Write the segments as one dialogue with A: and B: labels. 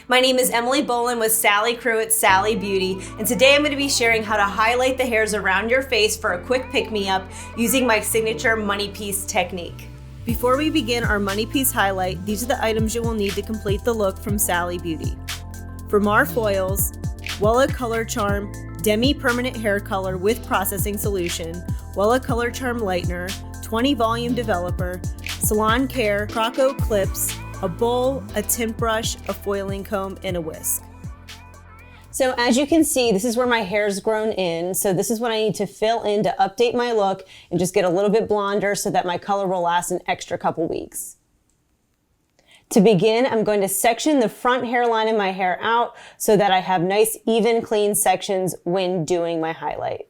A: My name is Emily Bolin with Sally Crew at Sally Beauty, and today I'm going to be sharing how to highlight the hairs around your face for a quick pick-me-up using my signature money piece technique. Before we begin our money piece highlight, these are the items you will need to complete the look from Sally Beauty. Framar foils, Wella Color Charm, Demi permanent hair color with processing solution, Wella Color Charm Lightener, 20 volume developer, Salon Care, Croco clips, a bowl, a tint brush, a foiling comb, and a whisk. So as you can see, this is where my hair's grown in. So this is what I need to fill in to update my look and just get a little bit blonder so that my color will last an extra couple weeks. To begin, I'm going to section the front hairline of my hair out so that I have nice, even, clean sections when doing my highlight.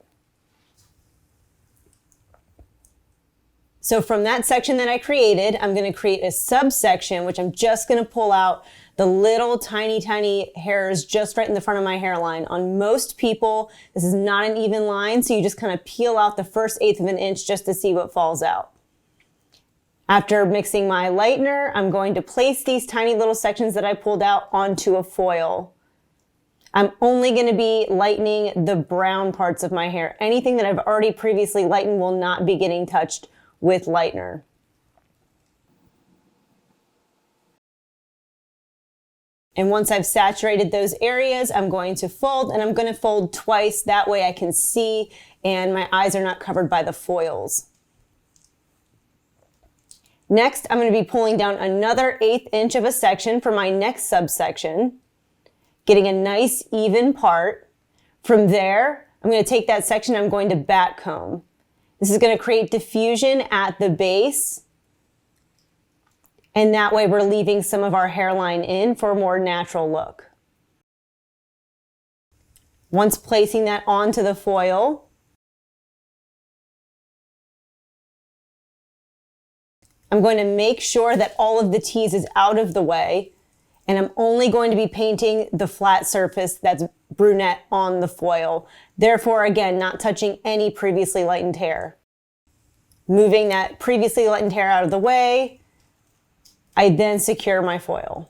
A: So from that section that I created, I'm going to create a subsection, which I'm just going to pull out the little tiny hairs just right in the front of my hairline. On most people, this is not an even line, so you just kind of peel out the first 1/8 of an inch just to see what falls out. After mixing my lightener, I'm going to place these tiny little sections that I pulled out onto a foil. I'm only going to be lightening the brown parts of my hair. Anything that I've already previously lightened will not be getting touched with lightener. And once I've saturated those areas, I'm going to fold, and I'm going to fold twice. That way I can see and my eyes are not covered by the foils. Next, I'm going to be pulling down another 1/8 inch of a section for my next subsection, getting a nice even part. From there, I'm going to take that section, I'm going to back comb. This is going to create diffusion at the base, and that way we're leaving some of our hairline in for a more natural look. Once placing that onto the foil, I'm going to make sure that all of the tease is out of the way, and I'm only going to be painting the flat surface that's brunette on the foil. Therefore, again, not touching any previously lightened hair. Moving that previously lightened hair out of the way, I then secure my foil.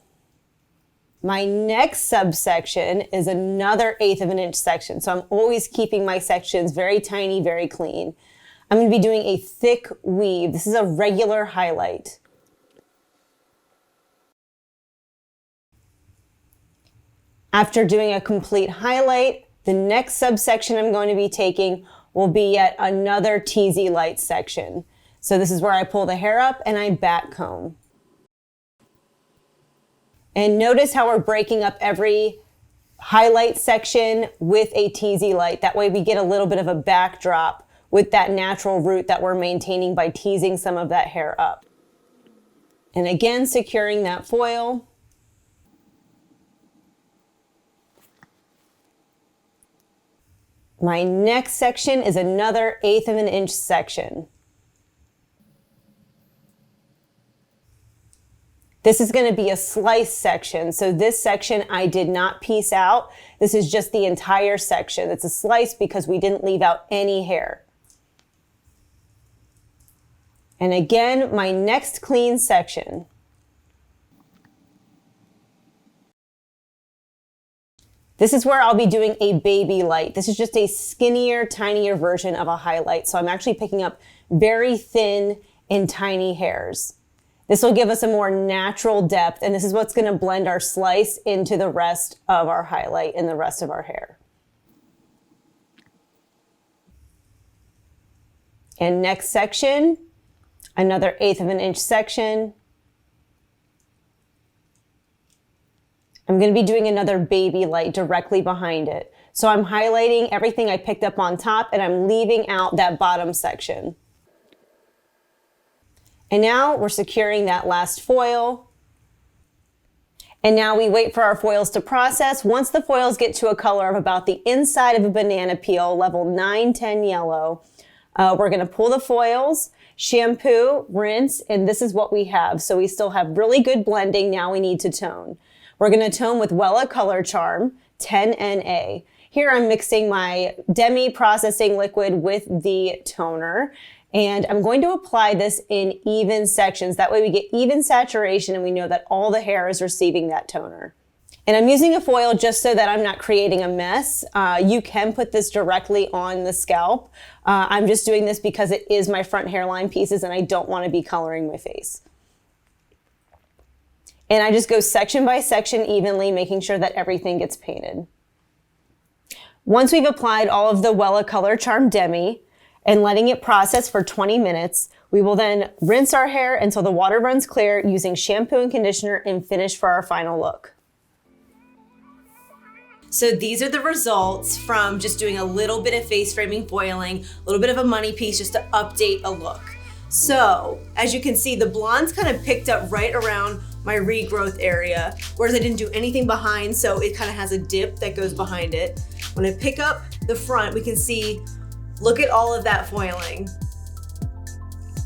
A: My next subsection is another 1/8 of an inch section, so I'm always keeping my sections very tiny, very clean. I'm going to be doing a thick weave. This is a regular highlight. After doing a complete highlight, the next subsection I'm going to be taking will be yet another teasy light section. So this is where I pull the hair up and I back comb. And notice how we're breaking up every highlight section with a teasy light. That way we get a little bit of a backdrop with that natural root that we're maintaining by teasing some of that hair up. And again, securing that foil. My next section is another 1/8 of an inch section. This is going to be a slice section. So this section I did not piece out. This is just the entire section. It's a slice because we didn't leave out any hair. And again, my next clean section. This is where I'll be doing a baby light. This is just a skinnier, tinier version of a highlight. So I'm actually picking up very thin and tiny hairs. This will give us a more natural depth, and this is what's going to blend our slice into the rest of our highlight and the rest of our hair. And next section, another 1/8 of an inch section. I'm going to be doing another baby light directly behind it. So I'm highlighting everything I picked up on top, and I'm leaving out that bottom section. And now we're securing that last foil. And now we wait for our foils to process. Once the foils get to a color of about the inside of a banana peel, level 9-10 yellow, we're going to pull the foils, shampoo, rinse, and this is what we have. So we still have really good blending. Now we need to tone. We're going to tone with Wella Color Charm 10NA. Here I'm mixing my Demi processing liquid with the toner, and I'm going to apply this in even sections. That way we get even saturation and we know that all the hair is receiving that toner. And I'm using a foil just so that I'm not creating a mess. You can put this directly on the scalp. I'm just doing this because it is my front hairline pieces and I don't want to be coloring my face. And I just go section by section evenly, making sure that everything gets painted. Once we've applied all of the Wella Color Charm Demi and letting it process for 20 minutes, we will then rinse our hair until the water runs clear using shampoo and conditioner and finish for our final look. So these are the results from just doing a little bit of face framing foiling, a little bit of a money piece just to update a look. So as you can see, the blonde's kind of picked up right around my regrowth area, whereas I didn't do anything behind, so it kind of has a dip that goes behind it. When I pick up the front, we can see, look at all of that foiling.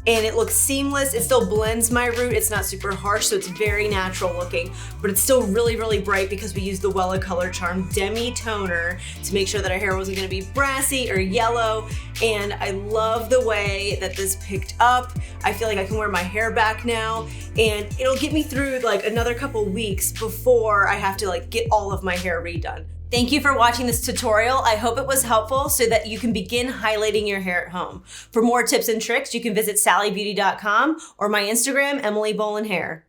A: And it looks seamless. It still blends my root. It's not super harsh, so it's very natural looking, but it's still really, really bright because we used the Wella Color Charm Demi Toner to make sure that our hair wasn't gonna be brassy or yellow. And I love the way that this picked up. I feel like I can wear my hair back now, and it'll get me through like another couple weeks before I have to like get all of my hair redone. Thank you for watching this tutorial. I hope it was helpful so that you can begin highlighting your hair at home. For more tips and tricks, you can visit sallybeauty.com or my Instagram, Emily Bolin Hair.